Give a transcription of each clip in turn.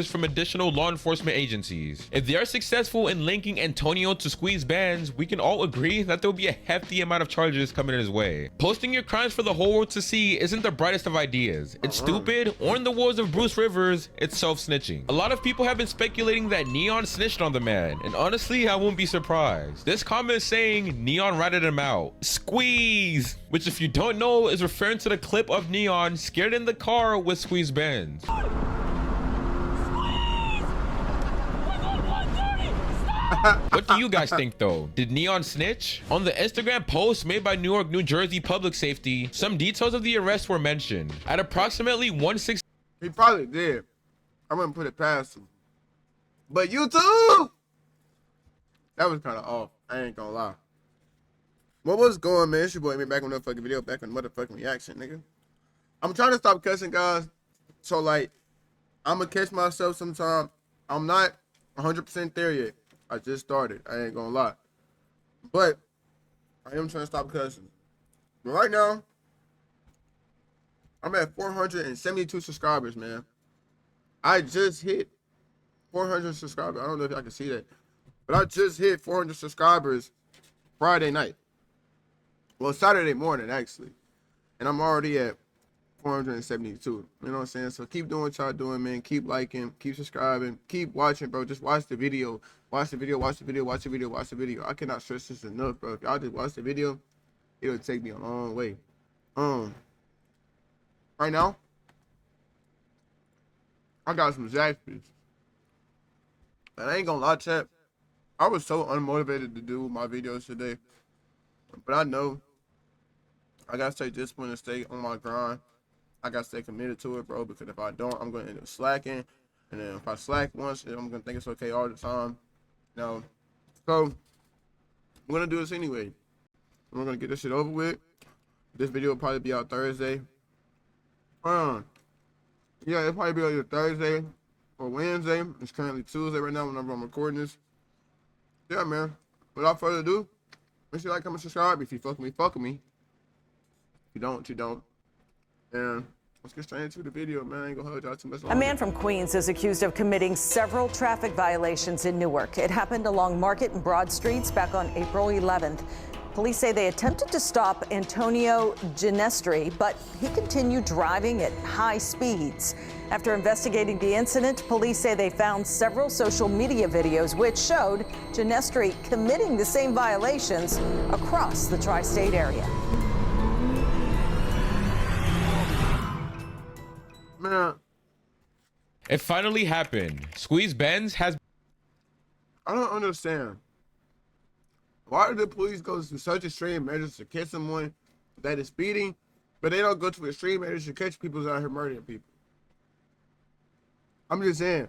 from additional law enforcement agencies. If they are successful in linking Antonio to Squeeze Benz, we can all agree that there will be a hefty amount of charges coming his way. Posting your crimes for the whole world to see isn't the brightest of ideas. It's stupid, or in the words of Bruce Rivers, it's self-snitching. A lot of people have been speculating that Neon snitched on the man, and honestly, I won't be surprised. This comment is saying Neon ratted him out. Squeeze! Which, if you don't know, is referring to the clip of Neon scared in the car with Squeeze Benz. What do you guys think though? Did Neon snitch? On the Instagram post made by Newark, New Jersey Public Safety, some details of the arrest were mentioned. At approximately 1:16, he probably did. I wouldn't put it past him. But YouTube, that was kind of off. I ain't gonna lie. What was going, man? It's your boy, me back on the motherfucking video, back on the motherfucking reaction, nigga. I'm trying to stop cussing, guys. So like, I'm gonna catch myself sometime. I'm not 100% there yet. I just started. I ain't gonna lie. But I am trying to stop cussing. But right now, I'm at 472 subscribers, man. I just hit 400 subscribers. I don't know if I can see that. But I just hit 400 subscribers Friday night. Well, Saturday morning, actually. And I'm already at 472. You know what I'm saying? So keep doing what y'all doing, man. Keep liking, keep subscribing, keep watching, bro. Just watch the video. Watch the video, watch the video, watch the video, watch the video. I cannot stress this enough, bro. If y'all just watch the video, it'll take me a long way. Right now, I got some Zaxby's. And I ain't gonna lie, chat. I was so unmotivated to do my videos today. But I know I gotta stay disciplined and stay on my grind. I gotta stay committed to it, bro, because if I don't, I'm gonna end up slacking. And then if I slack once, I'm gonna think it's okay all the time. You know, so I'm gonna do this anyway. We're gonna get this shit over with. This video will probably be out Thursday. Yeah, it'll probably be either Thursday or Wednesday. It's currently Tuesday right now whenever I'm recording this. Yeah, man. Without further ado, make sure you like, comment, subscribe. If you fuck with me, fuck with me. If you don't, you don't. And let's get straight into the video, man. I ain't gonna hold y'all too much longer. A man from Queens is accused of committing several traffic violations in Newark. It happened along Market and Broad Streets back on April 11th. Police say they attempted to stop Antonio Ginestri, but he continued driving at high speeds. After investigating the incident, police say they found several social media videos which showed Ginestri committing the same violations across the tri-state area. Man, it finally happened. Squeeze Benz has... I don't understand. Why do the police go to such extreme measures to catch someone that is speeding, but they don't go to extreme measures to catch people who's out here murdering people? I'm just saying,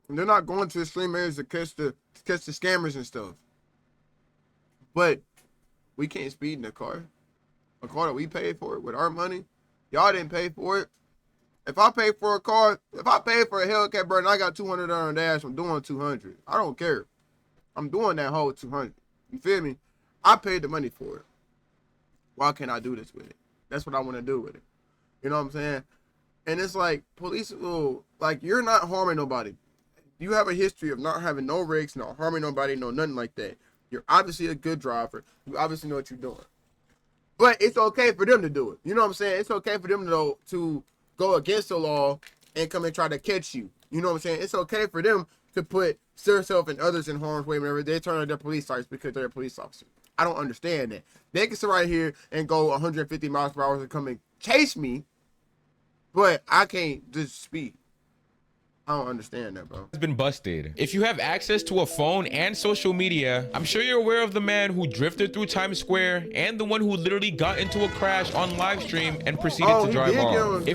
they're not going to extreme measures to catch the scammers and stuff. But we can't speed in a car that we paid for with our money. Y'all didn't pay for it. If I pay for a car, if I pay for a Hellcat, bro, and I got 200 on the dash, I'm doing 200. I don't care. I'm doing that whole 200. You feel me? I paid the money for it. Why can't I do this with it? That's what I want to do with it. You know what I'm saying? And it's like, police will, like, you're not harming nobody. You have a history of not having no rigs, not harming nobody, no nothing like that. You're obviously a good driver. You obviously know what you're doing. But it's okay for them to do it. You know what I'm saying? It's okay for them to go against the law and come and try to catch you. You know what I'm saying? It's okay for them to put themselves and others in harm's way whenever they turn on their police lights because they're a police officer. I don't understand that. They can sit right here and go 150 miles per hour and come and chase me, but I can't just speed. I don't understand that, bro. Has been busted. If you have access to a phone and social media, I'm sure you're aware of the man who drifted through Times Square and the one who literally got into a crash on live stream and proceeded to drive off.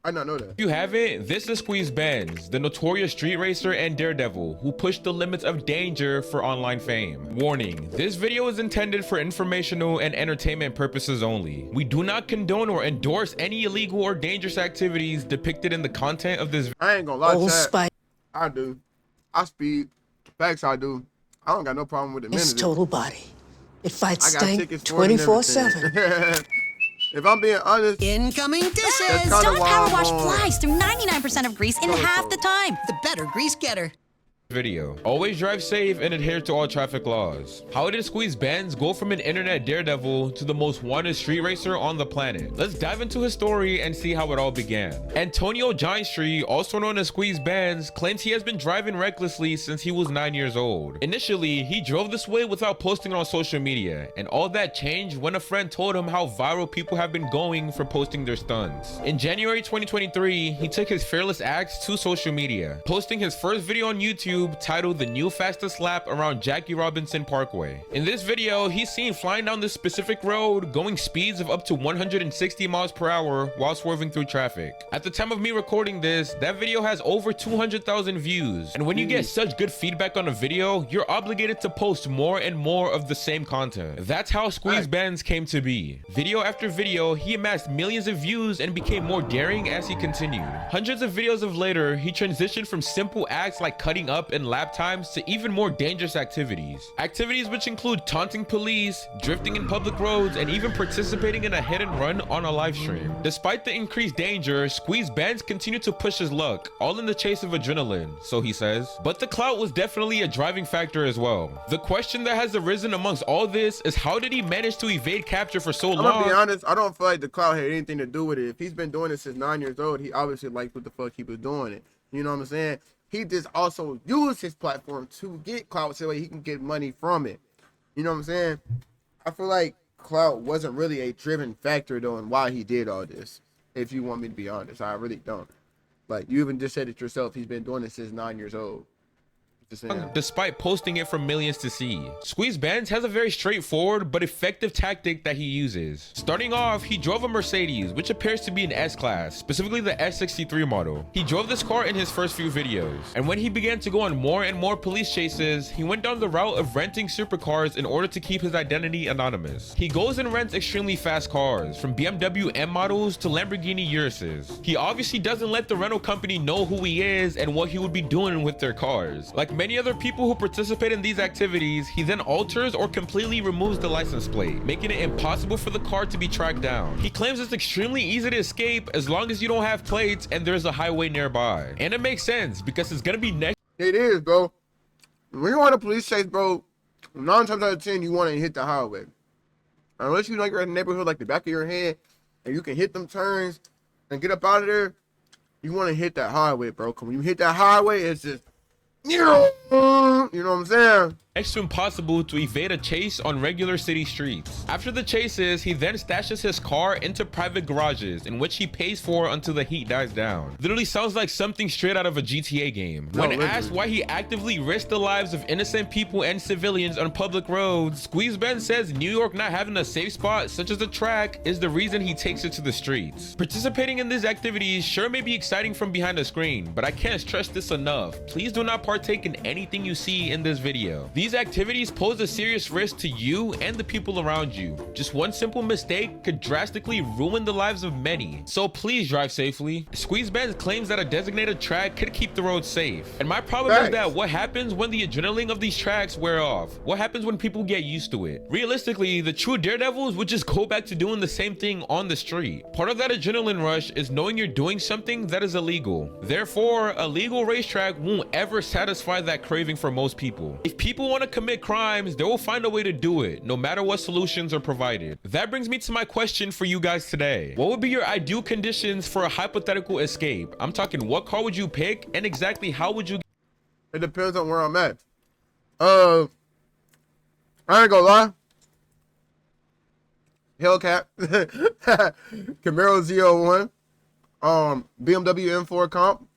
I did not know that. If you haven't, this is Squeeze Benz, the notorious street racer and daredevil who pushed the limits of danger for online fame. Warning, this video is intended for informational and entertainment purposes only. We do not condone or endorse any illegal or dangerous activities depicted in the content of this. I ain't gonna lie, chat. I do. I speed. Facts, I do. I don't got no problem with it. It's total body. It fights stank 24/7. If I'm being honest, Incoming dishes. that's kinda Dawn why Power I'm Wash on flies through 99% of grease in half the time. The better grease getter. Video. Always drive safe and adhere to all traffic laws. How did Squeeze Benz go from an internet daredevil to the most wanted street racer on the planet? Let's dive into his story and see how it all began. Antonio Giant Street, also known as Squeeze Benz, claims he has been driving recklessly since he was 9 years old. Initially, he drove this way without posting it on social media, and all that changed when a friend told him how viral people have been going for posting their stunts. In January 2023, he took his fearless acts to social media, posting his first video on YouTube titled "The New Fastest Lap Around Jackie Robinson Parkway." In this video, he's seen flying down this specific road, going speeds of up to 160 miles per hour while swerving through traffic. At the time of me recording this, that video has over 200,000 views. And when you get such good feedback on a video, you're obligated to post more and more of the same content. That's how Squeeze Benz came to be. Video after video, he amassed millions of views and became more daring as he continued. Hundreds of videos later, he transitioned from simple acts like cutting up and lap times to even more dangerous activities. Activities which include taunting police, drifting in public roads, and even participating in a hit and run on a live stream. Despite the increased danger, Squeeze Benz continued to push his luck, all in the chase of adrenaline, so he says. But the clout was definitely a driving factor as well. The question that has arisen amongst all this is, how did he manage to evade capture for so long? I'm gonna be honest, I don't feel like the clout had anything to do with it. If he's been doing it since 9 years old, he obviously liked what the fuck he was doing it. You know what I'm saying? He just also used his platform to get clout so he can get money from it. You know what I'm saying? I feel like clout wasn't really a driven factor though in why he did all this. If you want me to be honest, I really don't. Like, you even just said it yourself, he's been doing this since 9 years old. Despite posting it for millions to see. Squeeze Benz has a very straightforward but effective tactic that he uses. Starting off, he drove a Mercedes, which appears to be an S-Class, specifically the S63 model. He drove this car in his first few videos, and when he began to go on more and more police chases, he went down the route of renting supercars in order to keep his identity anonymous. He goes and rents extremely fast cars, from BMW M models to Lamborghini Urises. He obviously doesn't let the rental company know who he is and what he would be doing with their cars. Like many other people who participate in these activities, he then alters or completely removes the license plate, making it impossible for the car to be tracked down. He claims it's extremely easy to escape as long as you don't have plates and there's a highway nearby. And it makes sense because it's gonna be next. It is, bro. When you're on a police chase, bro, 9 times out of 10, you want to hit the highway. Unless you know you're in a neighborhood like the back of your head and you can hit them turns and get up out of there, you want to hit that highway, bro. Cause when you hit that highway, it's just, you know what I'm saying? Next to impossible to evade a chase on regular city streets. After the chases, he then stashes his car into private garages in which he pays for until the heat dies down. Literally sounds like something straight out of a GTA game. When asked why he actively risked the lives of innocent people and civilians on public roads, Squeeze Benz says New York not having a safe spot such as a track is the reason he takes it to the streets. Participating in these activities sure may be exciting from behind the screen, but I can't stress this enough. Please do not partake in anything you see in this video. These activities pose a serious risk to you and the people around you. Just one simple mistake could drastically ruin the lives of many. So please drive safely. Squeeze Benz claims that a designated track could keep the road safe. And my problem is that what happens when the adrenaline of these tracks wear off? What happens when people get used to it? Realistically, the true daredevils would just go back to doing the same thing on the street. Part of that adrenaline rush is knowing you're doing something that is illegal. Therefore, a legal racetrack won't ever satisfy that craving for most people. If people want to commit crimes, they will find a way to do it, no matter what solutions are provided. That brings me to my question for you guys today. What would be your ideal conditions for a hypothetical escape? I'm talking, what car would you pick and exactly how would you? It depends on where I'm at. I ain't gonna lie. Hellcat, Camaro Z01, BMW M4 Comp.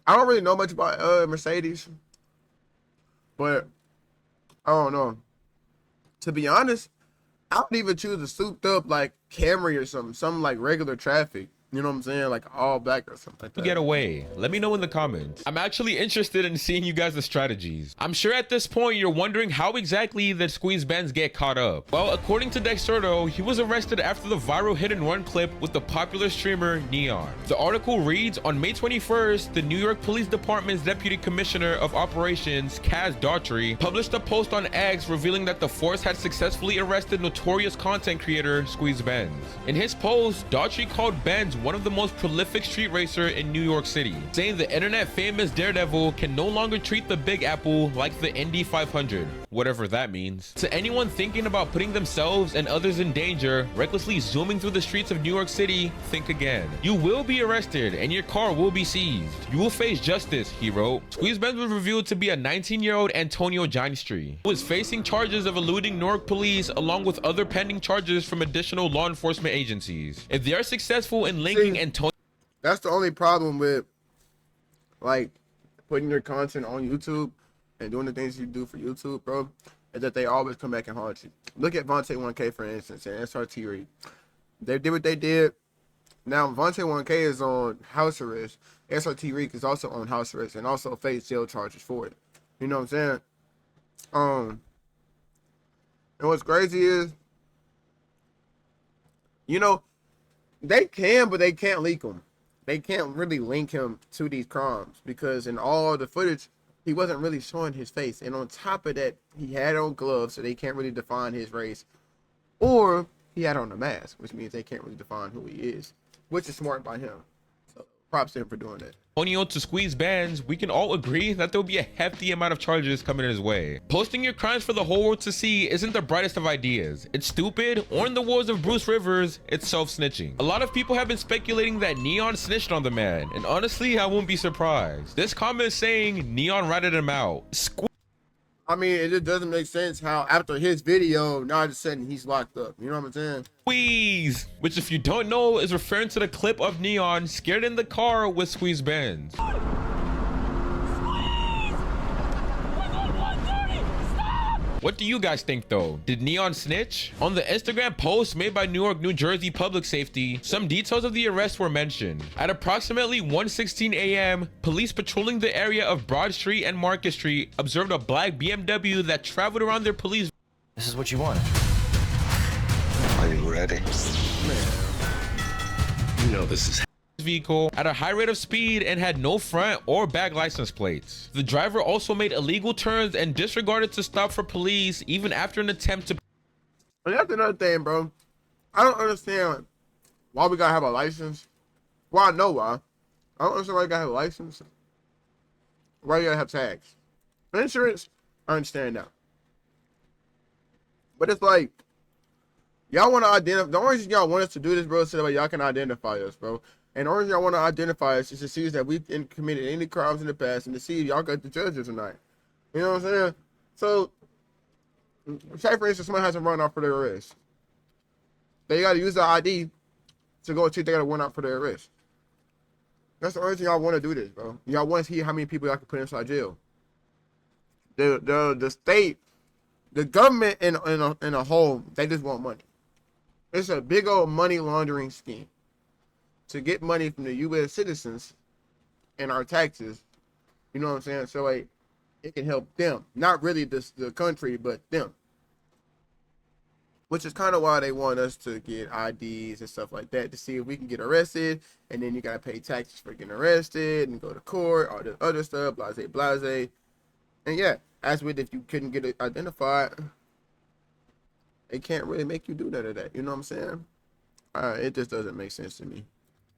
I don't really know much about Mercedes, but I don't know. To be honest, I would even choose a souped up like Camry or something like regular traffic. You know what I'm saying? Like all black or something like that. Get away? Let me know in the comments. I'm actually interested in seeing you guys' strategies. I'm sure at this point you're wondering how exactly did Squeeze Benz get caught up. Well, according to Dexerto, he was arrested after the viral hit and run clip with the popular streamer Neon. The article reads, on May 21st, the New York Police Department's Deputy Commissioner of Operations, Kaz Daughtry, published a post on X revealing that the force had successfully arrested notorious content creator Squeeze Benz. In his post, Daughtry called Benz one of the most prolific street racer in New York City, saying the internet famous Daredevil can no longer treat the Big Apple like the Indy 500, whatever that means. To anyone thinking about putting themselves and others in danger, recklessly zooming through the streets of New York City, think again. You will be arrested and your car will be seized. You will face justice, he wrote. Squeeze Benz was revealed to be a 19-year-old Antonio Gianstri, who is facing charges of eluding Newark police along with other pending charges from additional law enforcement agencies. If they are successful in linking Antonio, that's the only problem with like putting your content on YouTube and doing the things you do for YouTube, bro, is that they always come back and haunt you. Look at Vontae 1K, for instance, and SRT Reed. They did what they did. Now Vontae 1K is on house arrest. SRT Reed is also on house arrest and also faced jail charges for it. You know what I'm saying? And what's crazy is, you know, they can, but they can't leak him. They can't really link him to these crimes because in all the footage, he wasn't really showing his face. And on top of that, he had on gloves, so they can't really define his race. Or he had on a mask, which means they can't really define who he is, which is smart by him. So props to him for doing that. Antonio to Squeeze Benz, we can all agree that there'll be a hefty amount of charges coming his way. Posting your crimes for the whole world to see isn't the brightest of ideas. It's stupid, or in the words of Bruce Rivers, it's self-snitching. A lot of people have been speculating that Neon snitched on the man, and honestly, I won't be surprised. This comment is saying Neon ratted him out. I mean, it just doesn't make sense how after his video, now all of a sudden he's locked up. You know what I'm saying? Squeeze, which if you don't know is referring to the clip of Neon scared in the car with Squeeze Benz. What do you guys think though? Did Neon snitch? On the Instagram post made by Newark, New Jersey Public Safety, some details of the arrest were mentioned. At approximately 1:16 a.m., police patrolling the area of Broad Street and Market Street observed a black BMW that traveled around their police. This is what you want. Are you ready? You know this is vehicle at a high rate of speed and had no front or back license plates. The driver also made illegal turns and disregarded to stop for police even after an attempt to. And that's another thing, bro. I don't understand why we gotta have a license. Well, I know why. I don't understand why you gotta have a license. Why you gotta have tags? Insurance, I understand that. But it's like, y'all want to identify. The only reason y'all want us to do this, bro, is so that way y'all can identify us, bro. And the only reason y'all want to identify us is to see that we've committed any crimes in the past and to see if y'all got the judges tonight. You know what I'm saying? So, say for instance, someone has a run out for their arrest. They got to use the ID to go and see if they got a run out for their arrest. That's the only reason y'all want to do this, bro. Y'all want to see how many people y'all can put inside jail. The state, the government in a whole, they just want money. It's a big old money laundering scheme to get money from the U.S. citizens and our taxes. You know what I'm saying? So like, it can help them, not really the country, but them. Which is kind of why they want us to get IDs and stuff like that to see if we can get arrested, and then you gotta pay taxes for getting arrested and go to court, all this other stuff, blase. And yeah, as with if you couldn't get it identified, it can't really make you do none of that. You know what I'm saying? It just doesn't make sense to me.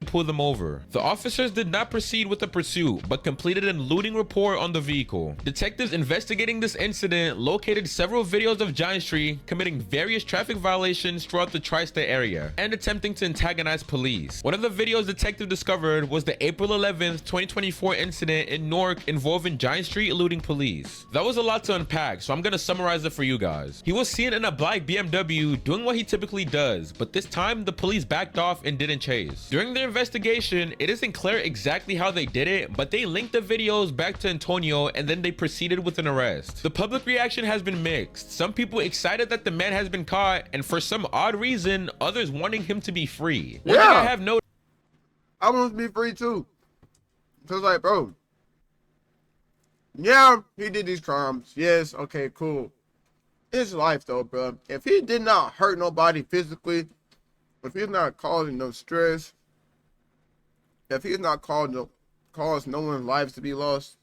Pull them over. The officers did not proceed with the pursuit, but completed an looting report on the vehicle. Detectives investigating this incident located several videos of Gianstri committing various traffic violations throughout the tri-state area and attempting to antagonize police. One of the videos detective discovered was the April 11th, 2024 incident in Newark involving Gianstri eluding police. That was a lot to unpack, so I'm gonna summarize it for you guys. He was seen in a black BMW doing what he typically does, but this time the police backed off and didn't chase. During their investigation, it isn't clear exactly how they did it, but they linked the videos back to Antonio and then they proceeded with an arrest. The public reaction has been mixed. Some people excited that the man has been caught, and for some odd reason, others wanting him to be free. One thing I have noticed. I want to be free too. So it's like, bro, yeah, he did these crimes. Yes, okay, cool. It's life though, bro. If he did not hurt nobody physically, if he's not causing no stress, if he's not caused no one's lives to be lost,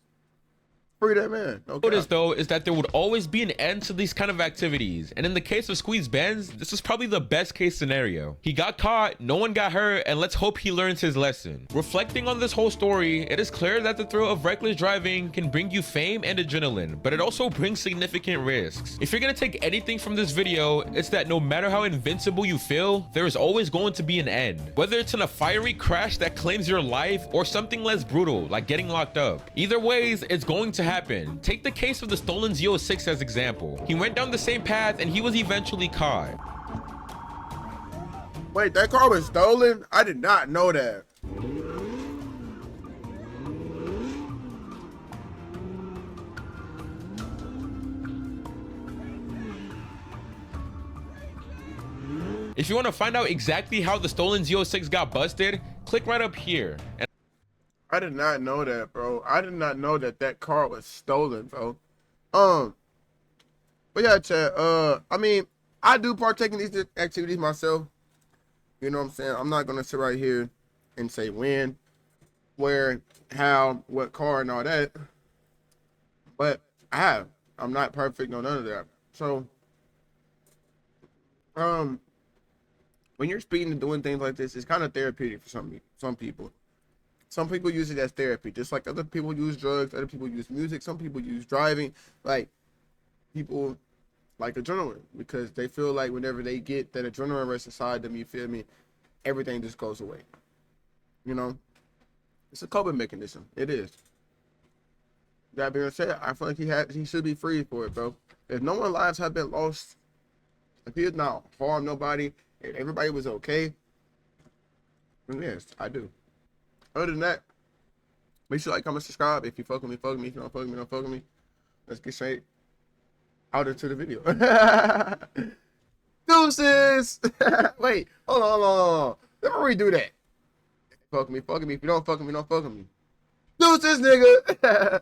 free that man. Okay. Notice though is that there would always be an end to these kind of activities, and in the case of Squeeze Benz, this is probably the best case scenario. He got caught, no one got hurt, and let's hope he learns his lesson. Reflecting on this whole story, it is clear that the thrill of reckless driving can bring you fame and adrenaline, but it also brings significant risks. If you're gonna take anything from this video, it's that no matter how invincible you feel, there is always going to be an end. Whether it's in a fiery crash that claims your life or something less brutal like getting locked up, either ways it's going to happen. Take the case of the stolen Z06 as example. He went down the same path and he was eventually caught. Wait, that car was stolen? I did not know that. If you want to find out exactly how the stolen Z06 got busted, click right up here. And I did not know that, bro. I did not know that that car was stolen, bro. But yeah, Chad, I mean, I do partake in these activities myself. You know what I'm saying? I'm not gonna sit right here and say when, where, how, what car, and all that. But I have. I'm not perfect on none of that. So, when you're speeding and doing things like this, it's kind of therapeutic for some people. Some people use it as therapy, just like other people use drugs, other people use music, some people use driving. Like, people like adrenaline because they feel like whenever they get that adrenaline rush inside them, you feel me, everything just goes away. You know? It's a coping mechanism. It is. That being said, I feel like he should be free for it, bro. If no one's lives have been lost, if he has not harmed nobody, if everybody was okay, then yes, I do. Other than that, make sure you like, comment, subscribe. If you fuck with me, fuck with me. If you don't fuck with me, don't fuck with me. Let's get straight out into the video. Deuces! Wait, hold on. Let me redo that. Fuck with me, fuck with me. If you don't fuck with me, don't fuck with me. Deuces, nigga!